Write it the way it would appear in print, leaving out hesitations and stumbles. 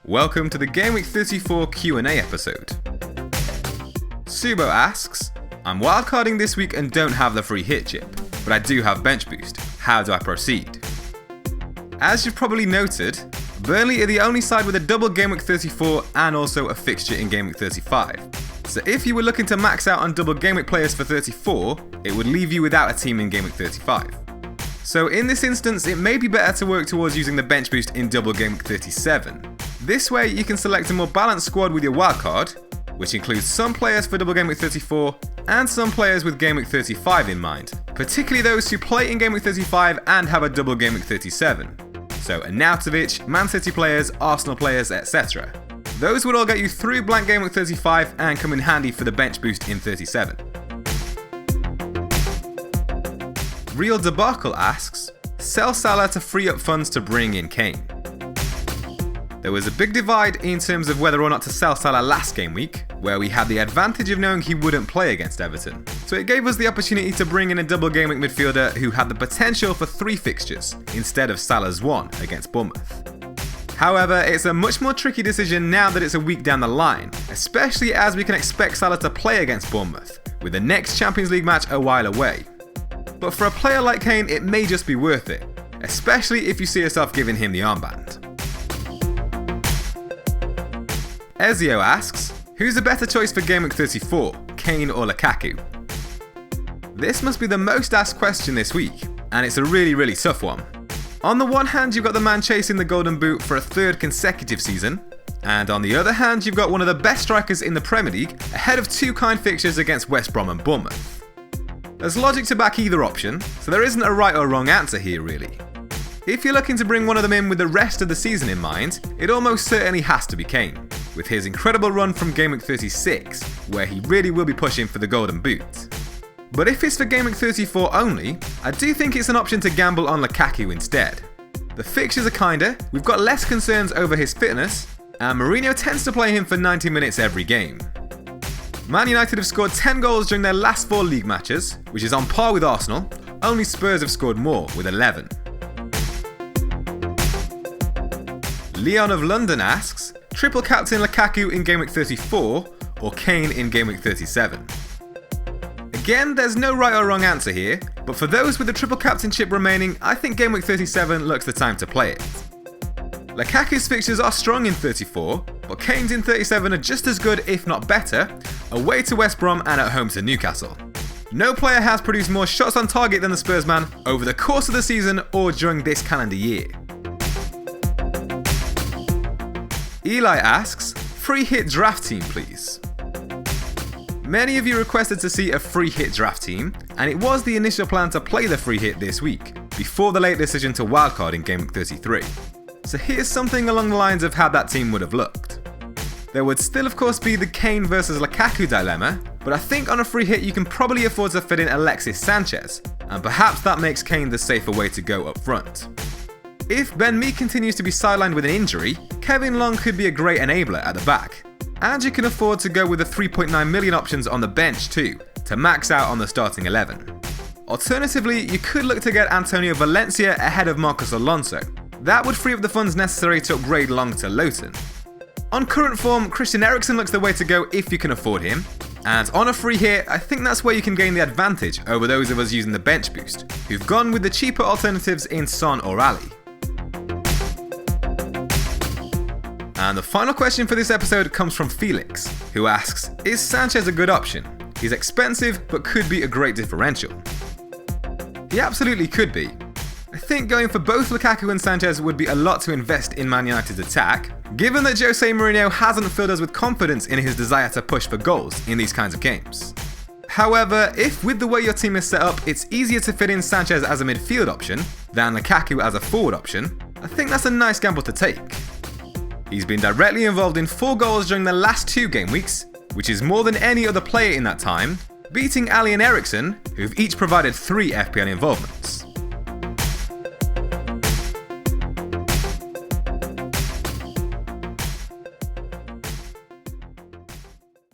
Welcome to the Gameweek 34 Q&A episode. Subo asks, I'm wildcarding this week and don't have the free hit chip, but I do have bench boost. How do I proceed? As you've probably noted, Burnley are the only side with a double Gameweek 34 and also a fixture in Gameweek 35. So if you were looking to max out on double Gameweek players for 34, it would leave you without a team in Gameweek 35. So in this instance, it may be better to work towards using the bench boost in double Gameweek 37. This way you can select a more balanced squad with your wildcard, which includes some players for double Gameweek 34 and some players with Gameweek 35 in mind, particularly those who play in Gameweek 35 and have a double Gameweek 37. So Arnautovic, Man City players, Arsenal players, etc. Those would all get you through blank Gameweek 35 and come in handy for the bench boost in 37. Real Debacle asks, sell Salah to free up funds to bring in Kane. There was a big divide in terms of whether or not to sell Salah last game week, where we had the advantage of knowing he wouldn't play against Everton. So it gave us the opportunity to bring in a double game week midfielder who had the potential for 3 fixtures, instead of Salah's 1 against Bournemouth. However, it's a much more tricky decision now that it's a week down the line, especially as we can expect Salah to play against Bournemouth, with the next Champions League match a while away. But for a player like Kane, it may just be worth it, especially if you see yourself giving him the armband. Ezio asks, who's a better choice for Gameweek 34, Kane or Lukaku? This must be the most asked question this week, and it's a really tough one. On the one hand, you've got the man chasing the golden boot for a 3rd consecutive season, and on the other hand, you've got one of the best strikers in the Premier League ahead of 2 kind fixtures against West Brom and Bournemouth. There's logic to back either option, so there isn't a right or wrong answer here really. If you're looking to bring one of them in with the rest of the season in mind, it almost certainly has to be Kane, with his incredible run from Gameweek 36, where he really will be pushing for the golden boot. But if it's for Gameweek 34 only, I do think it's an option to gamble on Lukaku instead. The fixtures are kinder, we've got less concerns over his fitness, and Mourinho tends to play him for 90 minutes every game. Man United have scored 10 goals during their last 4 league matches, which is on par with Arsenal. Only Spurs have scored more, with 11. Leon of London asks, triple captain Lukaku in Gameweek 34 or Kane in Gameweek 37? Again, there's no right or wrong answer here, but for those with the triple captainship remaining, I think Gameweek 37 looks the time to play it. Lukaku's fixtures are strong in 34, but Kane's in 37 are just as good, if not better, away to West Brom and at home to Newcastle. No player has produced more shots on target than the Spurs man over the course of the season or during this calendar year. Eli asks, free hit draft team please. Many of you requested to see a free hit draft team, and it was the initial plan to play the free hit this week, before the late decision to wildcard in Gameweek 33. So here's something along the lines of how that team would have looked. There would still of course be the Kane versus Lukaku dilemma, but I think on a free hit you can probably afford to fit in Alexis Sanchez, and perhaps that makes Kane the safer way to go up front. If Ben Mee continues to be sidelined with an injury, Kevin Long could be a great enabler at the back. And you can afford to go with the 3.9 million options on the bench too, to max out on the starting 11. Alternatively, you could look to get Antonio Valencia ahead of Marcos Alonso. That would free up the funds necessary to upgrade Long to Lowton. On current form, Christian Eriksen looks the way to go if you can afford him. And on a free hit, I think that's where you can gain the advantage over those of us using the bench boost, who've gone with the cheaper alternatives in Son or Ali. And the final question for this episode comes from Felix, who asks, is Sanchez a good option? He's expensive, but could be a great differential. He absolutely could be. I think going for both Lukaku and Sanchez would be a lot to invest in Man United's attack, given that Jose Mourinho hasn't filled us with confidence in his desire to push for goals in these kinds of games. However, if with the way your team is set up, it's easier to fit in Sanchez as a midfield option than Lukaku as a forward option, I think that's a nice gamble to take. He's been directly involved in 4 goals during the last 2 game weeks, which is more than any other player in that time, beating Ali and Eriksen, who've each provided 3 FPL involvements.